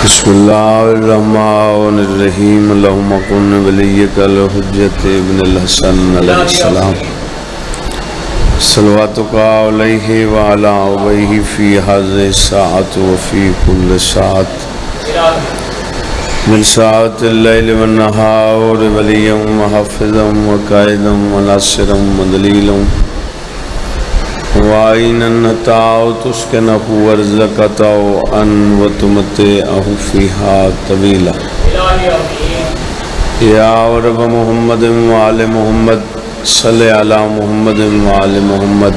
بسم اللہ الرحمن الرحیم اللہم کن ولیک الحجت ابن الحسن علیہ السلام صلواتک علیہ وعلا علیہ فی حاضر الساعت وفی کل ساعت من ساعت اللیل والنہار ولیا وحافظا وقائدا وناصرا ودلیلا وَعَيْنًا نَتَعَوْ تُسْكَنَهُ وَرْزَقَتَهُ أَنْ وَتُمَتِّعَهُ فِيهَا طَوِيلًا یا رب محمد وآل محمد صلی علی محمد وآل محمد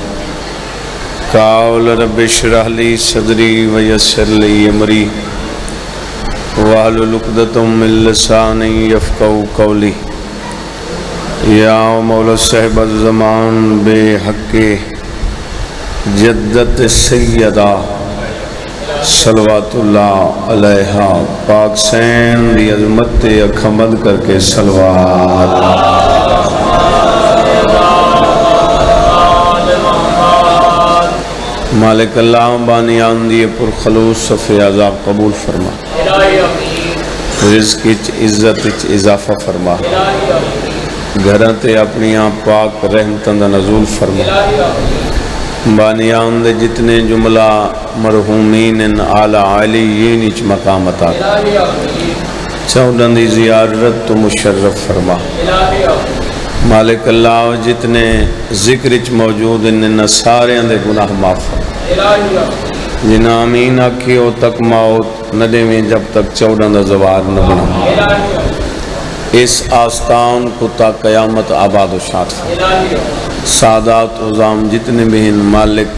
قال رب اشرح لي صدری ویسر لی امری واحلل عقدۃ من لسانی یفقهوا قولی یا مولا صاحب الزمان بے حق جدت سیدہ صلوات اللہ علیہ پاک سین دی عظمت اکھمد کر کے صلوات مالک اللہ بانیان دیے پر خلوص صفی عذاب قبول فرما رزق اچ عزت اچ اضافہ فرما گھران تے اپنی آپ پاک رحمتاں دا نزول فرما بانیان دے جتنے جملہ مرحومین اعلی عالیین اچ مقام عطا چودن دی زیارت تو مشرف فرما مالک اللہ جتنے ذکر اچ موجود ان سارے اندے گناہ معاف فرما جن آمین آکھی او تک موت ندے میں جب تک چودن دا زوار نہ بنا اس آستان کو تا قیامت آباد و شاد فرما سادات عظام جتنے بھی ہیں مالک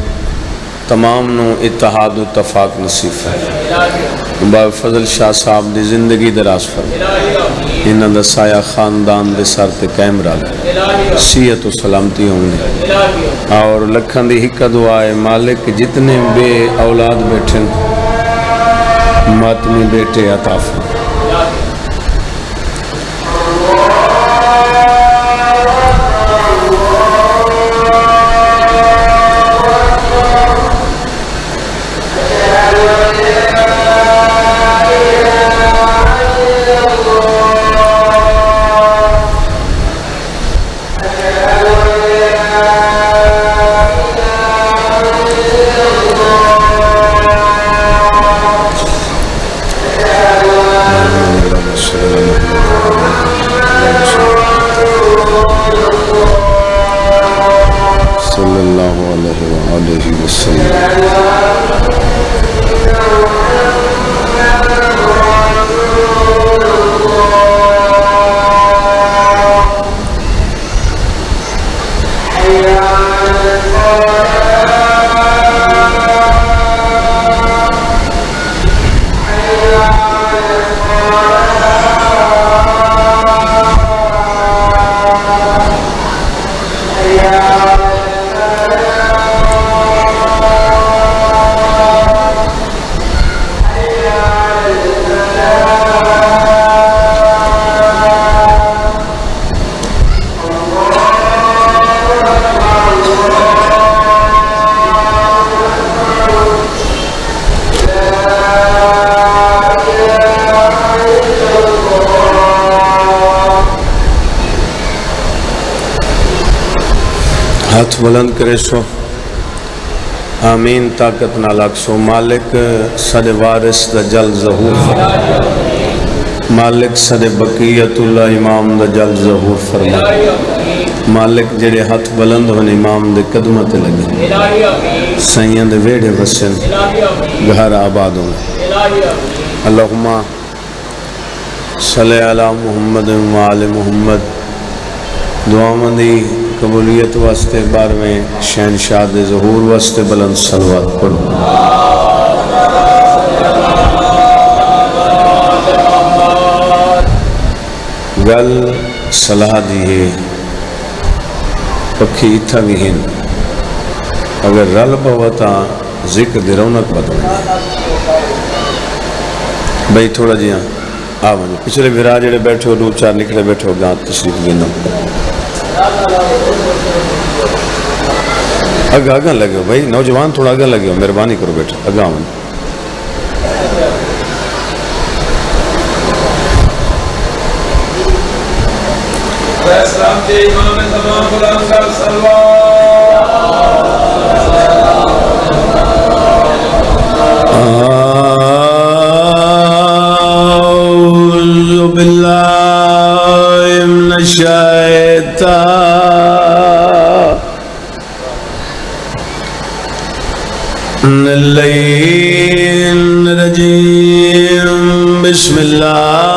تمام نو اتحاد و اتفاق نصیب ہے با فضل شاہ صاحب دی زندگی دراز فرما انہاں دا سایہ خاندان دے سر تے قائم رکھ صحت و سلامتی ہوں گے اور لکھن دی حق دعائے مالک جتنے بے اولاد بیٹھے ماتمی بیٹے عطا فرما صلی اللہ علیہ وآلہ وسلم ہاتھ بلند کرے سو آمین طاقت نہ لگ سو مالک صد وارث دا جل ظہور فرما مالک صد بقیت اللہ امام دا جل ظہور فرما مالک جڑے ہاتھ بلند ہون امام دے قدمت لگے سیاں دے ویڑے وسن گھر آباد ہوں اللہم صلی علی محمد وآل محمد دعا مندی قبولیت واسطے بارہویں شہنشاہ دے ظہور واسطے بلند صلوات پڑھو گل صلاح دیئے پکھی اتھا بھی ہیں اگر رل بہتا ذکر دی رونق بدل بھئی تھوڑا جی ہاں آوانو پچھلے بھرا جڑے بیٹھے ہو دو چار نکلے بیٹھے ہو گاں تشریف گینا اگاں لگے ہو بھائی نوجوان تھوڑا اگاں لگے ہو مہربانی کرو بیٹھا اگاں اسلام کے امام تمام غلام کا سلوات اعوذ باللہ من الشیطان الرجیم بسم اللہ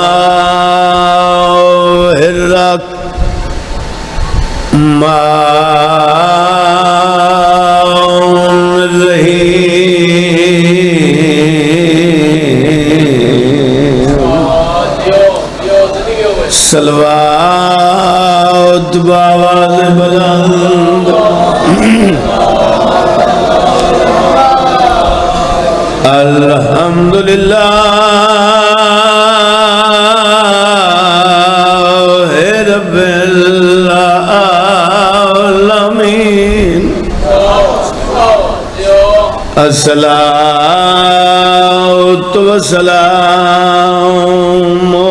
الرحمن الرحیم صلوات بآواز بلند الحمدللہ رب العالمین الصلاۃ والسلام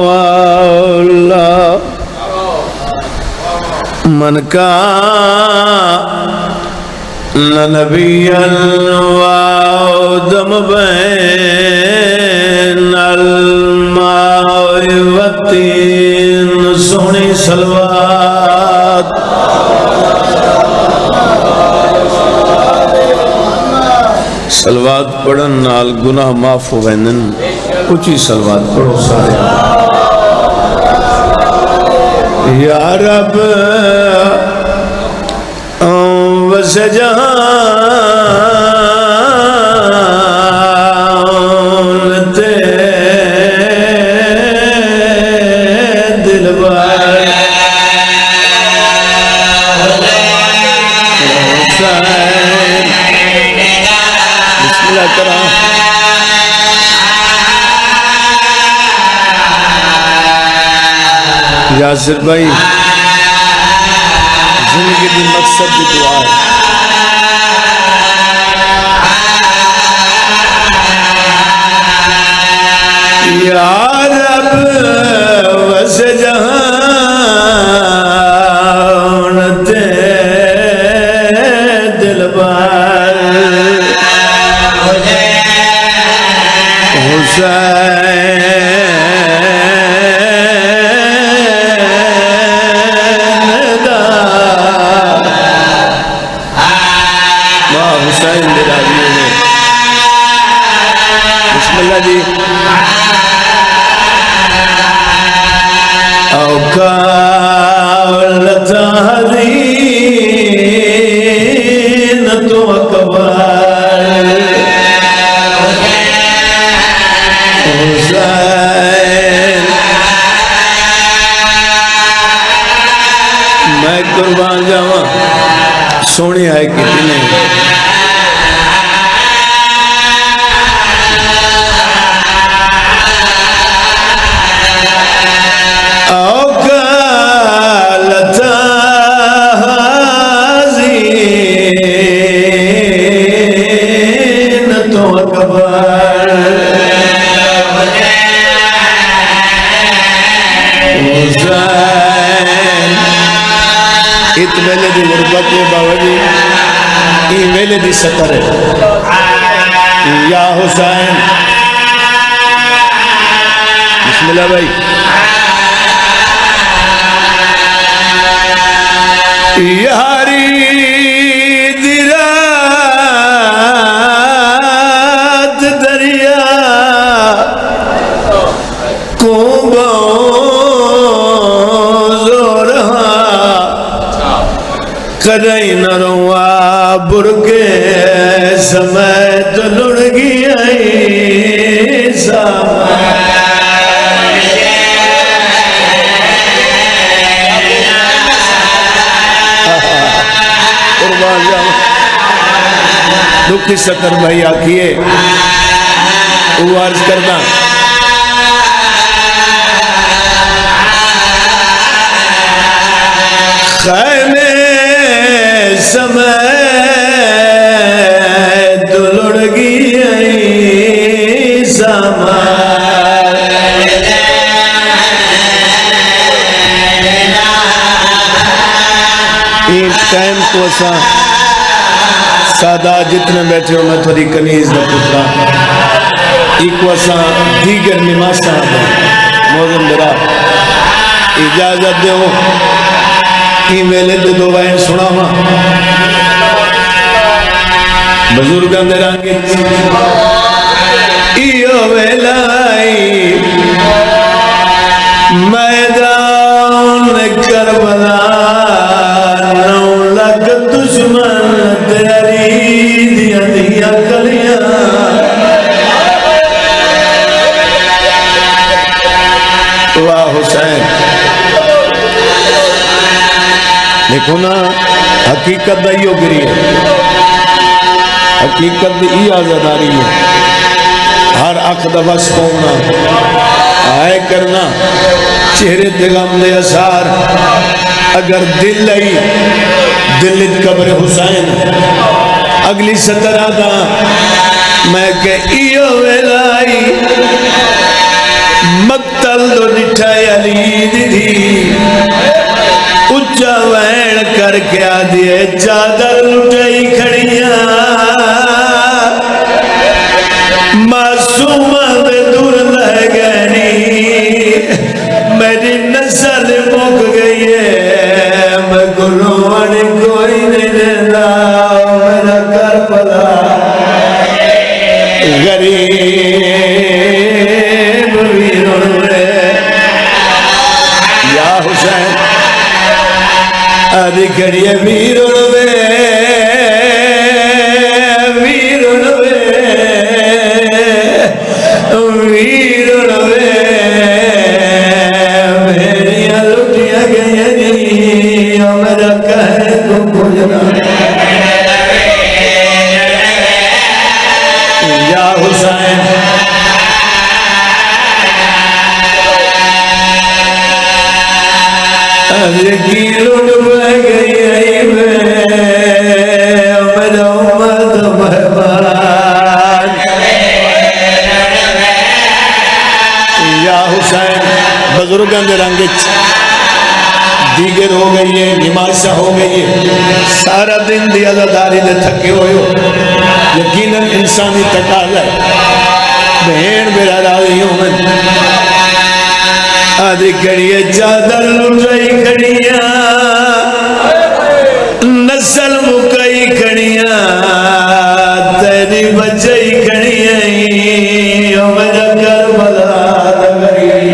علی من کان نبیا وآدم بین الماء والطین سونی صلوات صلوات پڑھن نال گناہ معاف ہو ویندن اچھی صلوات پڑھو سارے یا رب وسجان تے دل بار بسم اللہ کرا یاسر بھائی زندگی دی مقصد دی دعا ہے یا رب وسجان تے دل بار حسین بسم اللہ جی اوقات حزین تو اکبر حسین میں قربان جاواں سونی آئے کتنی نہیں ات ویلے دی غربت کے باوجود ای ویلے دی سطر ہے یا حسین بسم اللہ بھائی یاری دی رات دریا کو کدئی نہ روا برگے سمیت لڑ گیا دکھی سطر بھائی آکھئے وہ عرض کردہ خیمے سمیت لڑ گئی سامان اساں سادہ جتنے بیٹھے ہو میں تھوڑی کنیز دا پترا ایک اساں دیگر نماشاں دا موزم برا اجازت دے ہو ای ویلے دے دو وائن سنا ہوا بزرگان دے رانگے ایو ویلائی میدان کربلا نو لگ دشمن تیری دیا دیا کلیاں واہ حسین دیکھو نا حقیقت دائیو گری ہے حقیقت دی آزاداری ہے ہر اکھ دفعہ پونا آئے کرنا چہرے دغم دے اثار اگر دل لئی دلت قبر حسین اگلی سطر آدھا میں کہ ایو ویلائی مقتل دو نٹھائی علی دی اچھا وین کر کے آدھے چادر لٹائی کھڑیاں معصومہ دے دور لہ گئنی میری نسل مک گئی ہے میں گلوان کوئی نہیں دینا میرا کربلا غریب ویروں رے یا حسین آدھی کھڑی ہے ویروں رے یا حسین کی لوٹ بہ گئی ہے میرا امت مہمان یا حسین بزرگان دے رنگچ دیگر ہو گئی ہے نماشہ ہو گئی ہے سارا دن دی عزاداری دے تھکے ہوئے ہو یقیناً انسانی تقاضا ہے بہن میرا راضی ہوں میں آدھی کھڑی ہے چادر لٹائی کھڑیاں نسل مکائی کھڑیاں تیری بچائی کھڑیاں میرا کربلا لگئی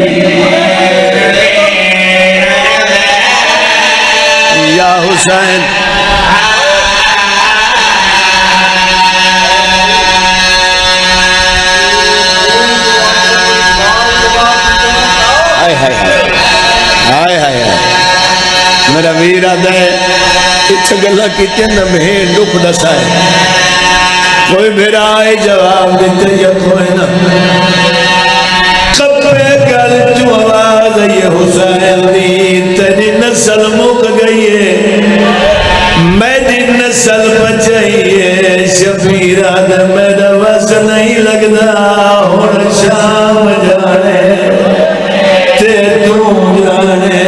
یا حسین ہائے ہائے میرا ویرہ دے اتھ گلہ کی تین بہن دکھ دسائے کوئی میرا آئے جواب دیتے یا کوئی نہ کبھے گل جو آواز یہ حسین دی تیری نسل مک گئی ہے میری نسل بچائی ہے شبیرہ دے میرا وز نہیں لگنا اور شام جانے تے تو جانے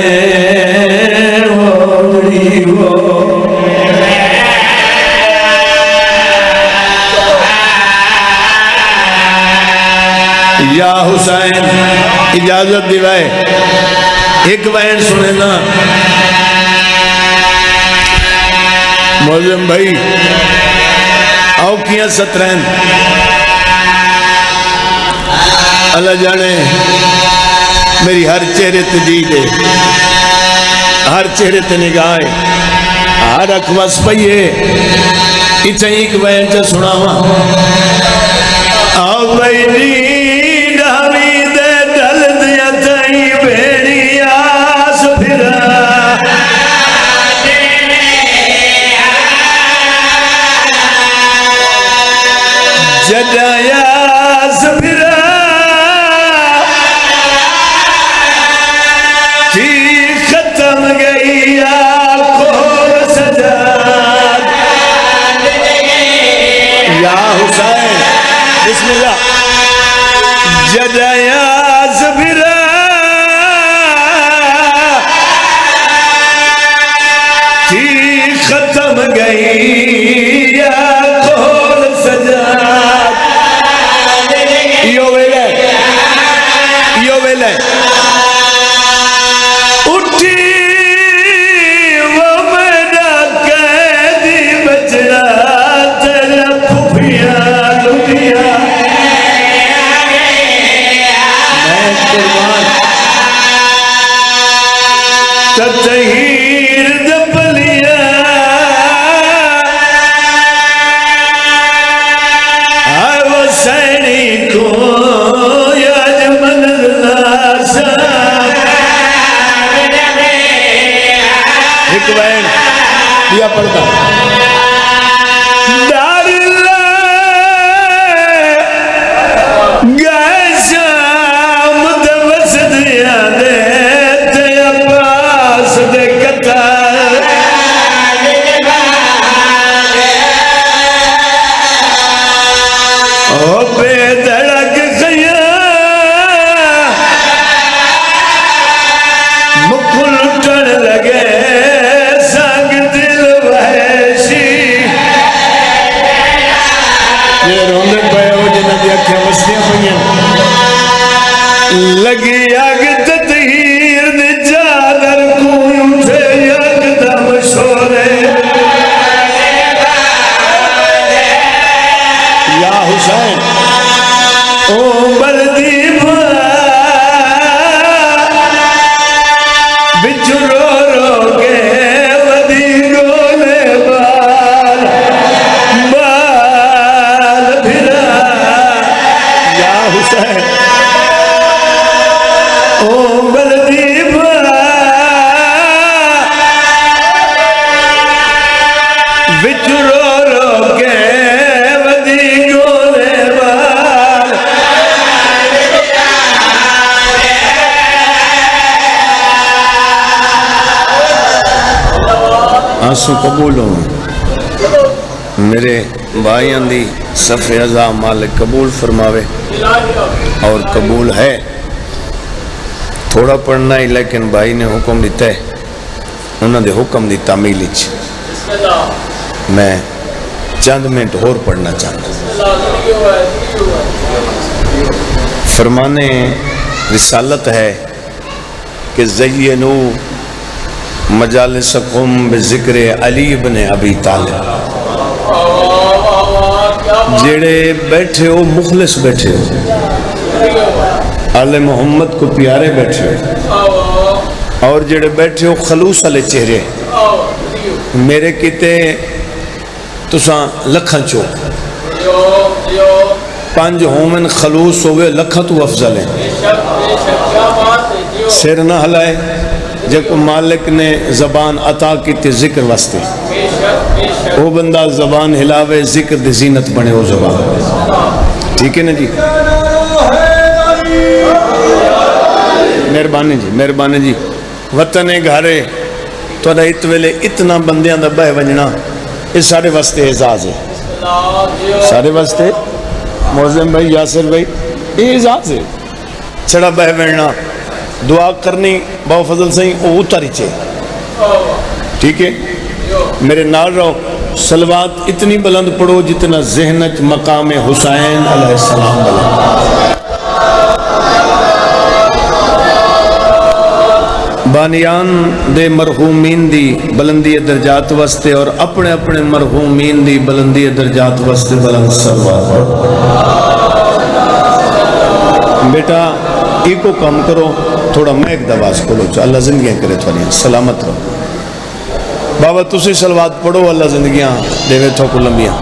ووڑی ہو یا حسین اجازت دیوائے ایک بہن سنے نا موزم بھائی آؤ کیا سترین اللہ جانے میری ہر چہرے تجید ہے ہر چہرے تے نگاہ ہر اکوس پئیے اتھا ایک بہن چا سنا ہوا آؤ بھائی نیڈ ہمیں دے ڈل دیا تائی بھیڑی آس پھرا جدایا آس پھرا تھی ختم گئی آنکھوں سجاد یا حسین بسم اللہ جدایا آس پھرا تھی ختم گئی یا کول سجاد یہ ویلے اٹھی وہ میرا قیدی بچڑا تیرا پھوپھیاں لٹیاں میں قربان تطہیر دبلیا آئے وہ سینی کو یا جمن ناسا ایک بین دیا پڑھتا دار اللہ گائے شام دوسط یادے تے عباس دے قطار او بے دھڑک خیام مکھل اٹھن لگے سانگ دل وحشی یہ روندے پہ ہو جنہ دی اکھیں وسطیاں پہیاں لگی آگ تطہیر دی چادر کوئی اٹھے یکدم شورے یا حسین او بلدی بچ رو رو کے ودی گولے بال بھرا یا حسین او بلدی بچ رو رو کے ودی گولے بال آنسو قبول ہوں میرے بھائیاں دی صف عزا مالک قبول فرماوے اور قبول ہے تھوڑا پڑھنا ہی لیکن بھائی نے حکم دیتا ہے انہوں نے حکم دی تعمیل اچھ میں چند منٹ اور پڑھنا چاہتا فرمانے رسالت ہے کہ زینو مجالسکم بذکر علی بن ابی طالب جڑے بیٹھے ہو مخلص بیٹھے ہو آل محمد کو پیارے بیٹھے ہو اور جڑے بیٹھے ہو خلوص علی چہرے میرے کتے تساں لکھاں چو پانچ ہومن خلوص ہوئے لکھاں تو افضل ہیں سر نہ ہلائے جب مالک نے زبان عطا کی تے ذکر واسطے وہ بندہ زبان ہلاوے ذکر دی زینت بنے ہو زبان ٹھیک ہے نا جی مہربانی جی وطن گھارے تو ات ویلے اتنا بندیاں دا بہ ونجنا یہ سارے واسطے اعزاز ہے سارے واسطے معظم بھائی یاسر بھائی یہ اعزاز ہے چھڑا بہ ونجنا دعا کرنی باو فضل سہی او اتاری چھے ٹھیک ہے میرے نال رہو صلوات اتنی بلند پڑھو جتنا ذہنچ مقام حسین علیہ السلام بلند بانیان دے مرحومین دی بلندی درجات واسطے اور اپنے اپنے مرحومین دی بلندی درجات واسطے بلند صلوات بیٹا ایک کو کام کرو تھوڑا میں ایک دواز کھولو اللہ زندگیاں کرے تھوڑی سلامت رہو بابا تسی صلوات پڑھو اللہ زندگیاں دیوے تھو کو لمبیاں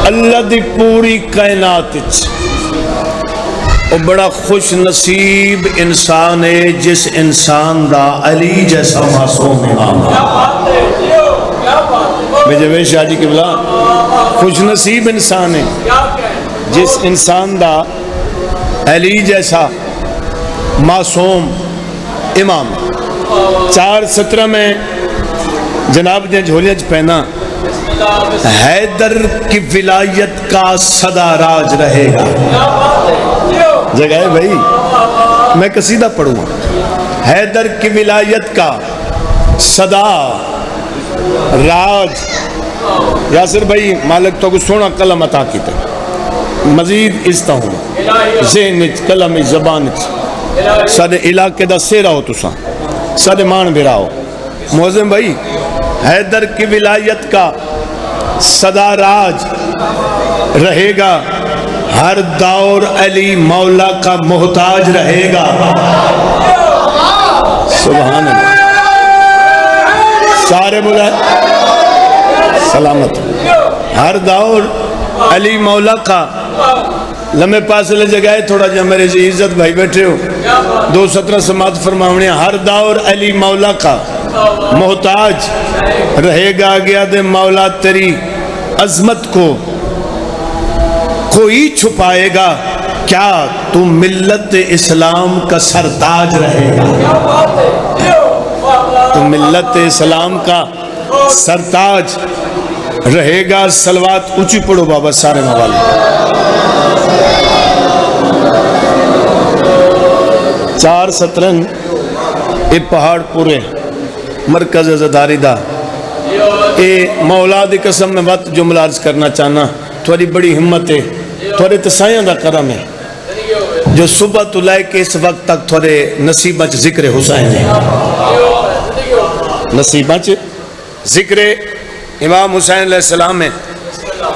اللہ دی پوری کائنات اور بڑا خوش نصیب انسان ہے جس انسان دا علی جیسا معصوم امام میں جوید شاہ جی قبلہ خوش نصیب انسان ہے جس انسان دا علی جیسا معصوم امام 4:17 میں جناب نے جھولیاں پہنا حیدر کی ولایت کا صدا راج رہے گا جگہ ہے بھائی میں قصیدہ پڑھوں حیدر کی ولایت کا صدا راج یاسر بھائی مالک تو کو سونا قلم عطا کیتے مزید استا ہوں ذہن قلم زبان سارے علاقے دا سیرا ہو تساں سارے مان بھرا ہو معظم بھائی حیدر کی ولایت کا صدا راج رہے گا ہر دور علی مولا کا محتاج رہے گا سبحان اللہ سارے بولے سلامت ہر دور علی مولا کا لمحے پاس لے جگائے تھوڑا جا میرے جی عزت بھائی بیٹھے ہو 2:17 سماعت فرماؤنے ہر دور علی مولا کا محتاج رہے گا گیا دے مولا تیری عظمت کو کوئی چھپائے گا کیا تو ملت اسلام کا سرتاج رہے گا تو ملت اسلام کا سرتاج رہے گا صلوات اونچی پڑھو بابا سارے موالے 4 سترنگ اے پہاڑ پورے مرکز زداری دا اے مولا دی قسم میں وقت جملہ عرض کرنا چاہنا تھوڑی بڑی حمت ہے تھوڑے تسائیاں دا کرم ہے جو صبح تو لائے کے اس وقت تک تھوڑے نصیبہ چ ذکر حسین ہے نصیبہ چ ذکر امام حسین علیہ السلام ہے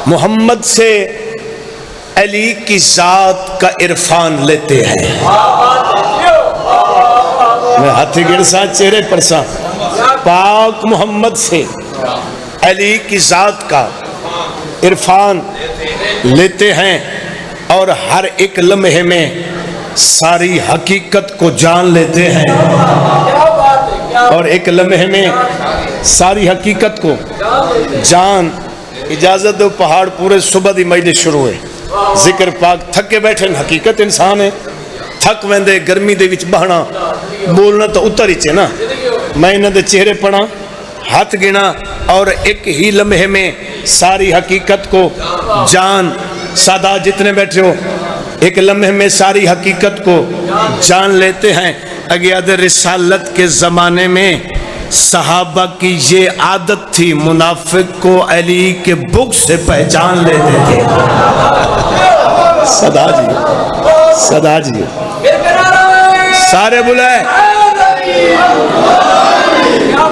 محمد سے علی کی ذات کا عرفان لیتے ہیں میں ہاتھی گڑ سا چہرے پر سا پاک محمد سے علی کی ذات کا عرفان لیتے ہیں اور ہر ایک لمحے میں ساری حقیقت کو جان لیتے ہیں اور ایک لمحے میں ساری حقیقت کو جان اجازت دو پہاڑ پورے صبح دی مجلس شروع ہے ذکر پاک تھکے بیٹھے حقیقت انسان ہے تھک ویندے گرمی دے وچ بہنا بولنا تو اتر ہی چے نا میں انہاں دے چہرے پڑھا ہاتھ گنا اور ایک ہی لمحے میں ساری حقیقت کو جان سادہ جتنے بیٹھے ہو ایک لمحے میں ساری حقیقت کو جان لیتے ہیں اگیاد رسالت کے زمانے میں صحابہ کی یہ عادت تھی منافق کو علی کے بغض سے پہچان لیتے تھے صدا جی سارے بلائے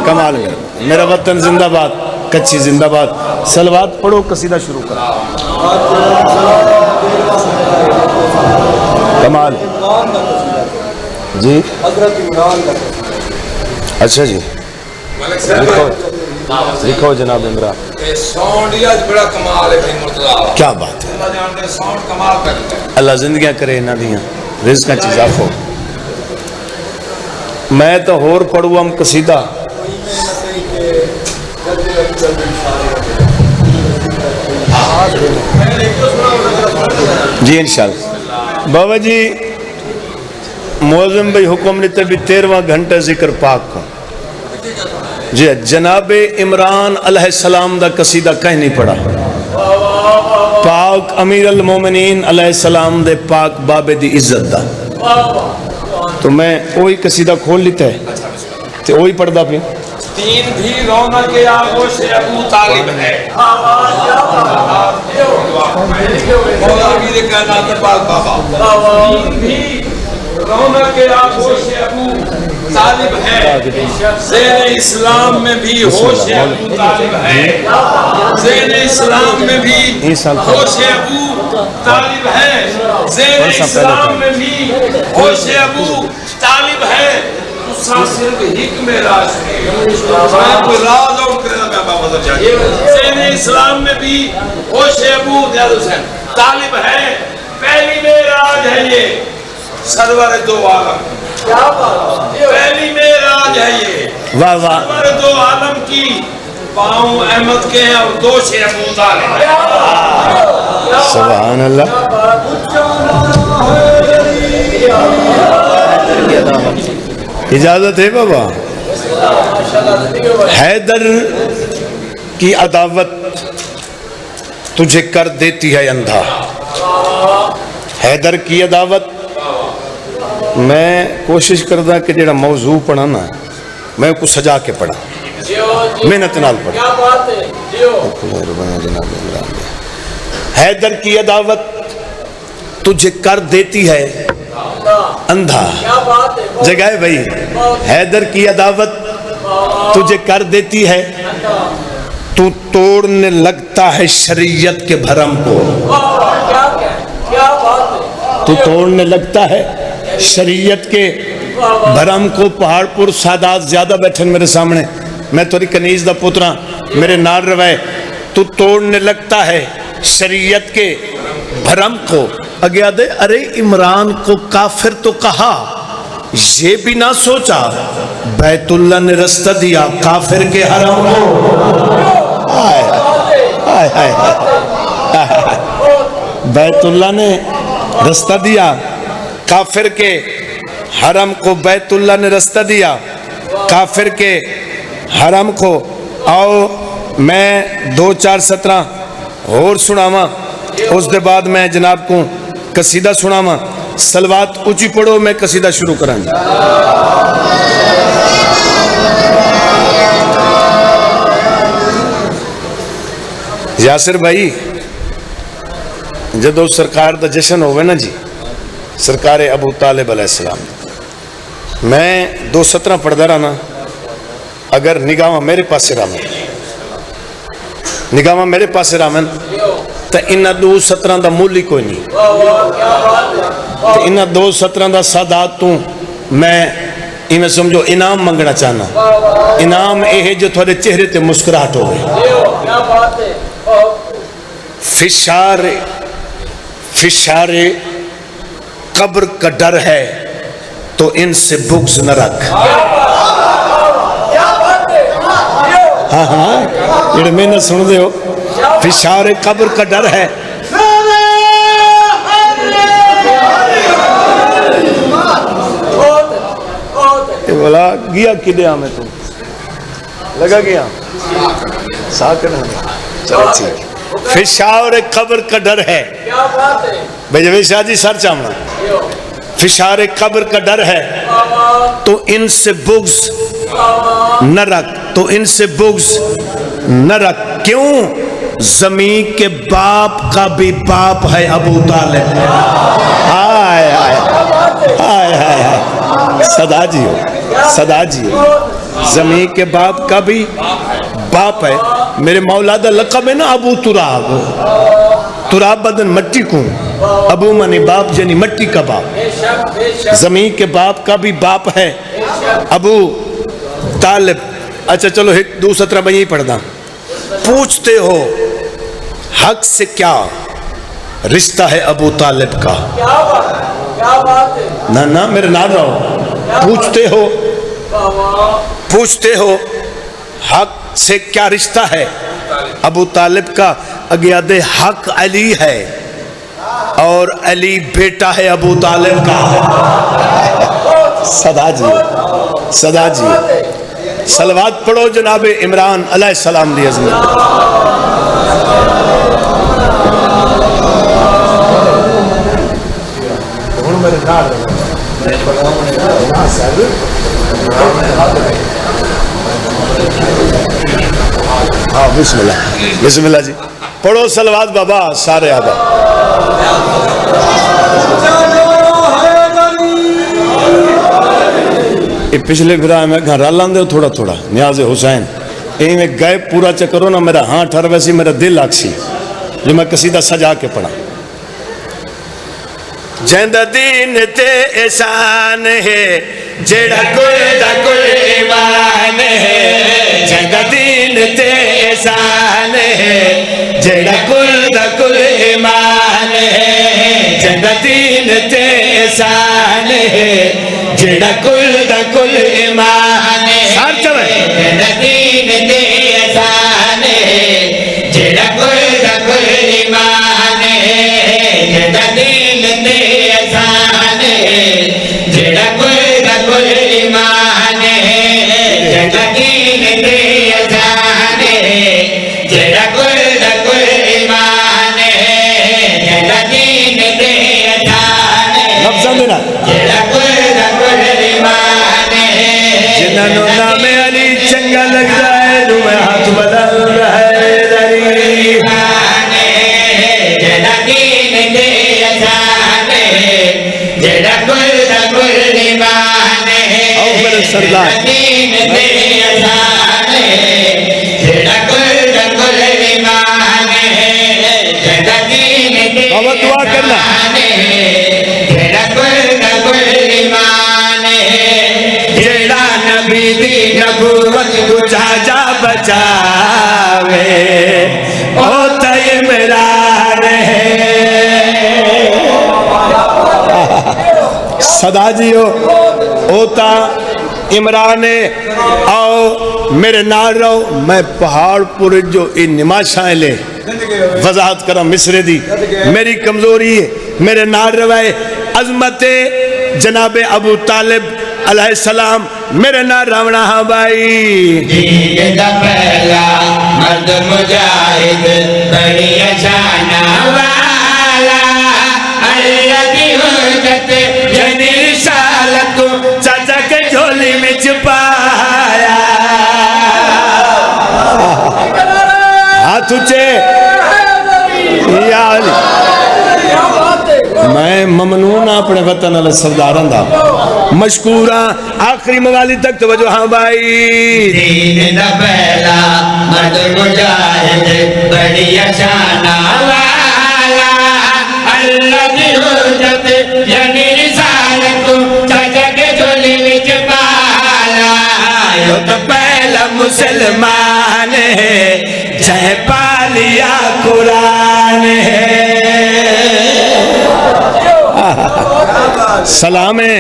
کمال ہے میرا وطن زندہ باد کچھی زندہ باد صلوات پڑھو قصیدہ شروع کرو کمال جی اچھا جی لکھو جناب عمران کیا بات ہے اللہ زندگیاں کرے نہ دیاں رزقہ چیزاف ہو میں تو ہور پڑھوں ہم قصیدہ جی انشاءاللہ بابا جی معظم بھائی حکم لیتے بھی 13واں گھنٹہ ذکر پاک کا جی جناب عمران علیہ السلام دا قصیدہ کہیں نہیں پڑھا پاک امیر المومنین علیہ السلام دے پاک بابے دی عزت دا تو میں وہی قصیدہ کھول لیتا ہے تو وہی پڑھ دا پھر دین بھی رونق آغوش ابو طالب ہے مولا بھی کہنا تھا پاک بابا دین بھی رونق آغوش ابو طالب ہے زین اسلام میں بھی ہوش ابو طالب ہے زین اسلام میں بھی ہوش ابو طالب ہے زین اسلام میں بھی ہوش ابو طالب ہے صرف ایک میں راز میں کوئی راز اور کرنا میں بابا مطلب چاہیے زین اسلام میں بھی ہوش ابو طالب ہے پہلی معراج ہے یہ سرور دو عالم پہلی معراج ہے یہ سرور دو عالم کی پاؤں احمد کے ہیں اور دوش ابو طالب ہے سبحان اللہ اجازت ہے بابا حیدر کی عداوت تجھے کر دیتی ہے اندھا حیدر کی عداوت میں کوشش کردا کہ جڑا موضوع پڑھا نا میں کو سجا کے پڑھا محنت نال پڑھا کیا بات ہے جیو جناب عمران حیدر کی عداوت تجھے کر دیتی ہے اندھا کیا بات ہے جگہ ہے بھائی حیدر کی عداوت تجھے کر دیتی ہے تو توڑنے لگتا ہے شریعت کے بھرم کو کیا بات ہے تو توڑنے لگتا ہے شریعت کے بھرم کو پہاڑ پور سادات زیادہ بیٹھن میرے سامنے میں توری کنیز دا پترا میرے نال روائے تو توڑنے لگتا ہے شریعت کے بھرم کو اگیا دے ارے عمران کو کافر تو کہا یہ بھی نہ سوچا بیت اللہ نے رستہ دیا کافر کے حرم کو بیت اللہ نے رستہ دیا کافر کے حرم کو بیت اللہ نے رستہ دیا کافر کے حرم کو آؤ میں 2-4-17 اور سناواں اس دے بعد میں جناب کو قصیدہ سناواں سلوات اونچی پڑھو میں قصیدہ شروع کراں یاسر بھائی جدو سرکار دا جشن ہوئے نا جی سرکار ابو طالب علیہ السلام میں 2:17 پڑھدا رہنا اگر نگاہ میرے پاس رامن نگاہ میرے پاس رامن تو انہاں 2:17 دا مول ہی کوئی نہیں تو انہاں 2:17 دا سادات تو میں میں سمجھو انعام منگنا چاہنا انعام اے جو تھوڑے چہرے تے مسکراہٹ ہو گئے فشار قبر کا ڈر ہے تو ان سے بغض نہ رکھ ہاں ہاں یہ میں نہ سن دے ہو فشار قبر کا ڈر ہے بولا گیا کدیا میں تم لگا گیا ساکن چلو ٹھیک فشار قبر کا ڈر ہے بھائی جوید شاہ جی سر چامنا فشار قبر کا ڈر ہے تو ان سے بغض نہ رکھ تو ان سے بغض نہ رکھ کیوں زمین کے باپ کا بھی باپ ہے ابو طالب ہائے ہائے ہائے ہائے صدا جی ہو صدا جی ہو زمین کے باپ کا بھی باپ ہے میرے مولا دا لقب ہے نا ابو تراب تراب بدن مٹی کو ابو منی باپ جنی مٹی کا باپ زمین کے باپ کا بھی باپ ہے ابو طالب اچھا چلو 2:17 میں یہی پڑھ دا پوچھتے ہو حق سے کیا رشتہ ہے ابو طالب کا نہ میرے نام رہو پوچھتے ہو حق سے کیا رشتہ ہے ابو طالب کا اگیاد حق علی ہے اور علی بیٹا ہے ابو طالب کا صدا جی صلوات پڑھو جناب عمران علیہ السلام دی عظمت ہاں بسم اللہ جی پڑھو صلوات بابا سارے آبا یہ پچھلے پھرا میں گھر رالان دے تھوڑا تھوڑا نیاز حسین یہ میں گئے پورا چکرو نا میرا ہاں ٹھر ویسی میرا دل آکسی جو میں قصیدہ سجا کے پڑھا جند دین تے احسان ہے جڑا کل ایمان ہے جند دین تے احسان ہے جڑا کل ایمان ہے جند دین تے احسان ہے جڑا کل ایمان ہے سار چوے جند دین تے احسان ہے جڑا کل ایمان ہے جند دین تے احسان ہے جڑا کل ایمان ہے جڑا دین تے احسان ہے جڑا کل ایمان ہے جڑا دین تے احسان ہے لفظ دینا جڑا جنہاں نو نام علی چنگا لگدا ہے جو میں ہاتھ بدل ہے دری جڑا دین دے اجانے جڑا گل دا گل دیوانے او میرے سردار دین دے اجانے جڑا گل دا گل دیوانے جڑا دین دے بابا دعا کرنا جڑا گل دا گل دیوانے جڑا نبی دی نبوت کو جا بچاوے او عمران ہے صدا جیو اوتا عمران آؤ میرے نال رہو میں پہاڑ پر جو ان نماشائیں لے وضاحت کرا مصرے دی میری کمزوری ہے میرے نال روائے عظمت جناب ابو طالب علیہ السلام میرے نال راونا ہاں بھائی دین دا پہلا مرد مجاہد بڑی شانہ والا اللہ کی حجت یعنی رسالت کو چاچا کے جھولی میں چھپایا ہاتھ اچھے یا علی میں ممنون اپنے وطن علیہ سرداران دا مشکورہ آخری موالی تک توجہ ہاں بھائی دین دا پہلا مرد مجاہد بڑی شانہ والا اللہ کی حجت یعنی رسالت کو چاچا کے جھولی وچ پالا یہ تو پہلا مسلمان ہے جہ پالیا قرآن ہے سلام ہے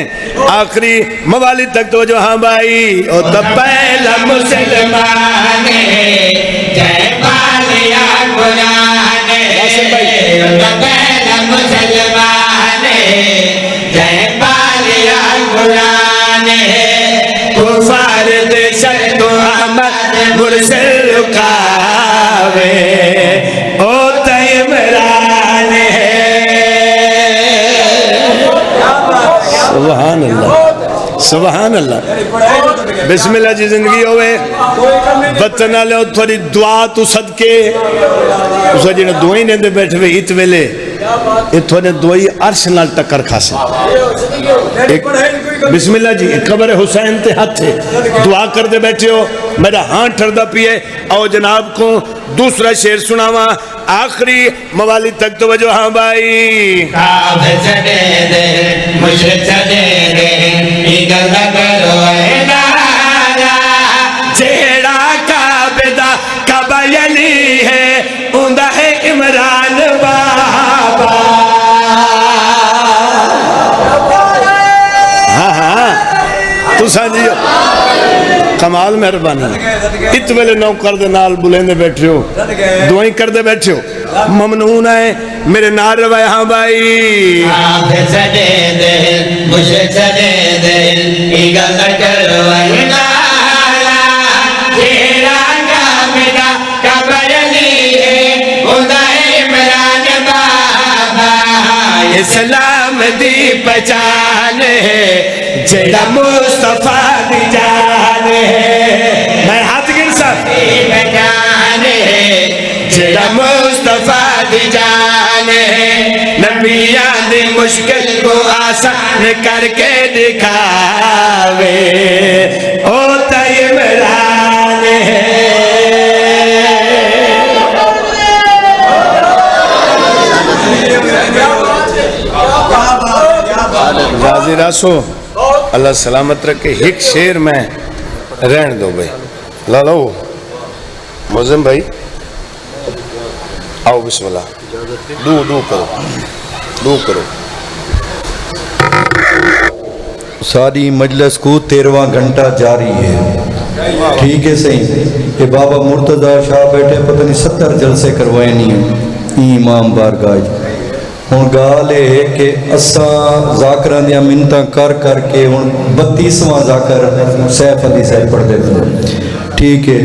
آخری موالی تک تو جو ہاں بھائی او تو پہلا مسلمان ہے جے پالیا قرآن ہے پہلا مسلمان ہے جے پالیا قرآن ہے کفار دشت تو احمد مرسل رکاوے او تو عمران ہے سبحان اللہ سبحان اللہ بسم اللہ جی زندگی ہوئے وطن آلے ہو تھوڑی دعا تو صدقے اس وجہ نے دعائیں نے دے بیٹھے ہوئے ات ویلے یہ تھوڑے دعائی عرش نال ٹکر کھاسے بسم اللہ جی قبر حسین تے ہاتھ ہے دعا کر دے بیٹھے ہو میرا ہاں ٹھردہ پیے او جناب کو دوسرا شعر سناوا آخری موالی تک تو وجہ ہاں بھائی کعب چڑے دے مشرق چڑے دے ایگل دا کرو اے نارا جیڑا کعبہ کعبہ یلی ہے اندہ ہے عمران بابا ہاں ہاں تو سانجیو کمال مہربانی ات ویلے نو کر دے نال بلیندے بیٹھے ہو دعائیں کر دے بیٹھے ہو ممنون ہے میرے نار روائے ہاں بھائی کعب چڑے دے مشرق چڑے دے ایگل دا کرو اے نارا جیڑا کعبہ کعبہ یلی ہے اندہ عمران بابا اسلام دی پہچان ہے جیڑا مصطفیٰ دی جان ہے میں ہاتھ گر سب پہچان ہے جیڑا مصطفیٰ دی جان ہے نبیان دی مشکل کو آسان کر کے دکھاوے او تا عمران ہے راضی راسو اللہ سلامت رکھے ایک شیر میں رہن دو بھائی لالو موزم بھائی آؤ بسم اللہ دو کرو ساری مجلس کو 13واں گھنٹہ جاری ہے ٹھیک ہے صحیح کہ بابا مرتضی شاہ بیٹھے پتہ نہیں 70 جلسے کروائے نہیں امام بارگاہ ہوں گال ہے کہ اساں ذاکران دیا منتاں کر کے ہوں 32واں ذاکر سیف علی صاحب پڑھ دیتے ہیں ٹھیک ہے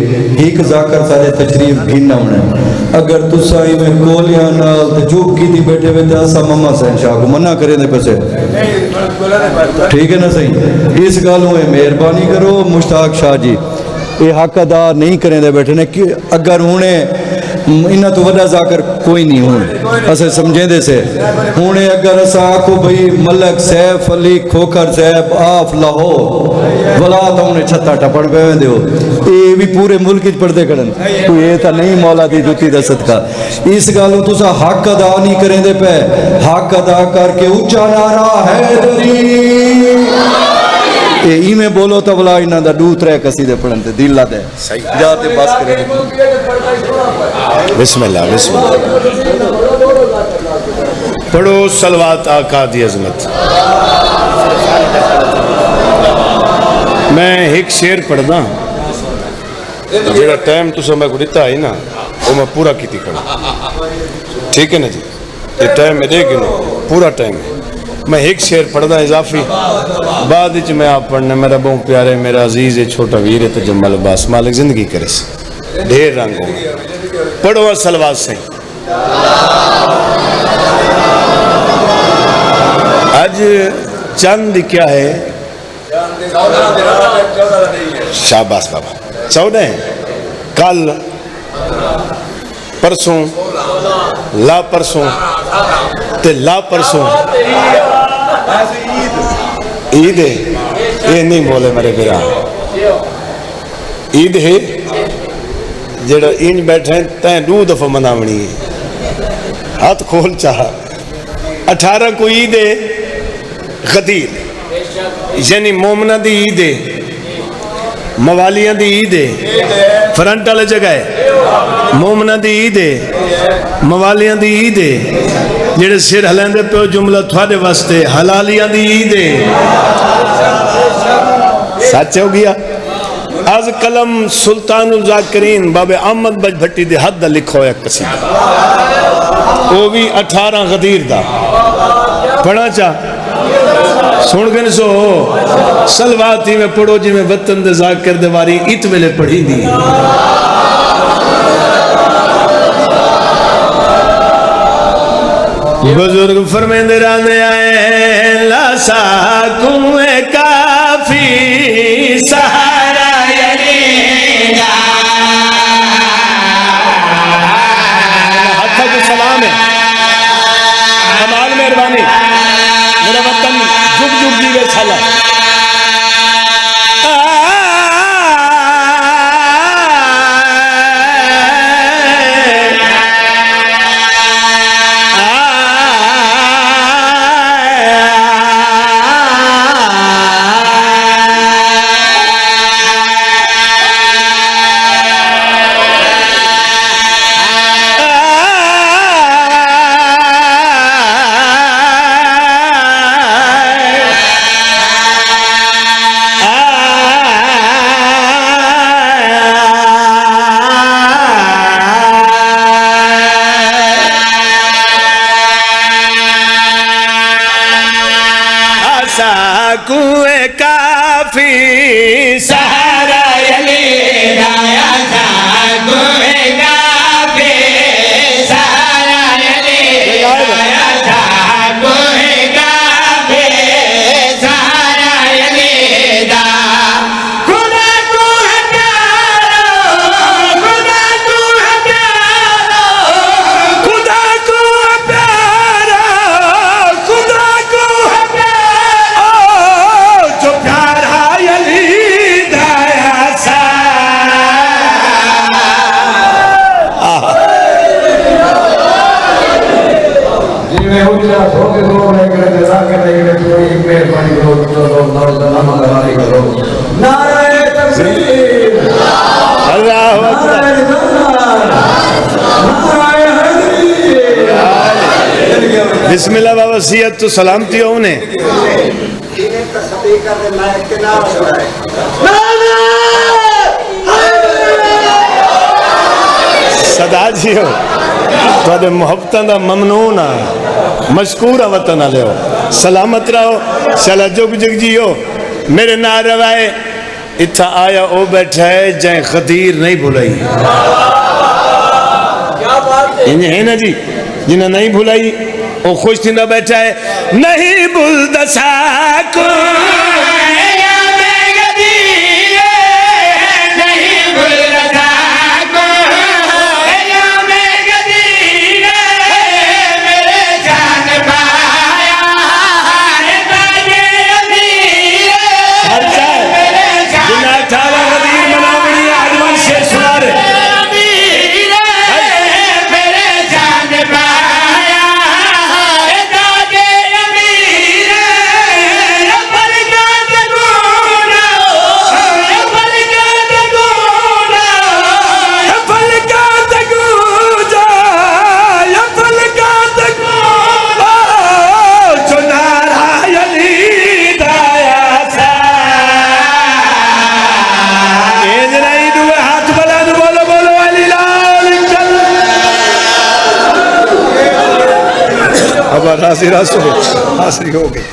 ایک ذاکر سارے تشریف گھیننا ہونا اگر تسائی میں کولیاں نال جو کی دی بیٹھے ہوئے تھے اسا مما سین شاہ کو منع کریں دے پسے ٹھیک ہے نا صحیح اس گالوں مہربانی کرو مشتاق شاہ جی یہ حق ادا نہیں کریں دے بیٹھے نے کہ اگر انہیں انہاں تو وڈا ذاکر کوئی نہیں ہوں اسے سمجھیں دے سے انہیں اگر اسا آکو بھئی ملک سیف علی کھوکر صاحب آف لاہور ولا تو انہیں چھتا ٹپڑ پہ دے ہو یہ بھی پورے ملک اچ پڑھتے کرن کوئی یہ تھا نہیں مولا دی جوتی دا صدقہ اس گالوں تو سا حق ادا نہیں کریں دے پہ حق ادا کر کے اچھا نعرہ حیدری ای میں بولو تو بلا انہاں دا دو ترے قصیدے پڑھن تے دل لا دے جاتے بس کرے بسم اللہ بسم اللہ پڑھو صلوات آقا دی عظمت میں ایک شعر پڑھدا جڑا ٹائم تساں میں کو دیتا ہے نا وہ میں پورا کیتی کھڑا ٹھیک ہے نا جی یہ ٹائم میں دے کے نا پورا ٹائم ہے میں ایک شعر پڑھدا اضافی بعد وچ میں آپ پڑھنا میرا بہت پیارے میرا عزیز ہے چھوٹا ویر ہے تجمل عباس مالک زندگی کرے سے ڈھیر رنگ ہو پڑھو صلوات سے آج چاند کیا ہے شاباش بابا 14 ہے کل پرسوں لا پرسوں تے لا پرسوں عید ہے یہ نہیں بولے میرے پیرا عید ہے جڑا انج بیٹھے ہیں تین 2 دفعہ مناونی ہے ہاتھ کھول چاہا 18 کو عید ہے غدیر یعنی مومنہ دی عید ہے موالیاں دی عید ہے فرنٹ والے جگہ ہے مومنہ دی عید ہے موالیاں دی عید ہے جڑے سر ہلیندے پہ جملہ تھوڑے واسطے حلالیاں دی عید ہے سچ ہو گیا از قلم سلطان الذاکرین بابے احمد بج بھٹی دے حد دا لکھو ایک قصیدہ وہ بھی 18 غدیر دا پڑھا چاہ سن گن سو سلواتی میں پڑھو جی میں وطن دے ذاکر دے واری ات ویلے پڑھی دی بزرگ فرمیندے راندے آئے لاسا کنویں کافی سہارا یلیگا ہاتھا کو سلام ہے کمال مہربانی میرا وطن جھک جھک جیوے چھالا کنویں کافی سہارا یلیگا کنویں کافی سہارا یلیگا کنویں کافی سہارا یلیگا خدا تو ہے پیارو خدا تو ہے پیارو خدا کو ہے پیارا خدا کو ہے بسم اللہ بابا سیت تو سلامتی ہو انہیں صدا جی ہو تو محبتاں دا ممنون مشکورہ وطن آلے ہو سلامت رہو چلا جگ جگ جی ہو میرے نہ روائے اتھا آیا او بیٹھا ہے جائیں غدیر نہیں بھولائی انہیں ہے نا جی جنہیں نہیں بھولائی وہ خوش تھی نہ بیٹھا ہے نہیں بلدسا کو حاضر حاضر ہو گئی.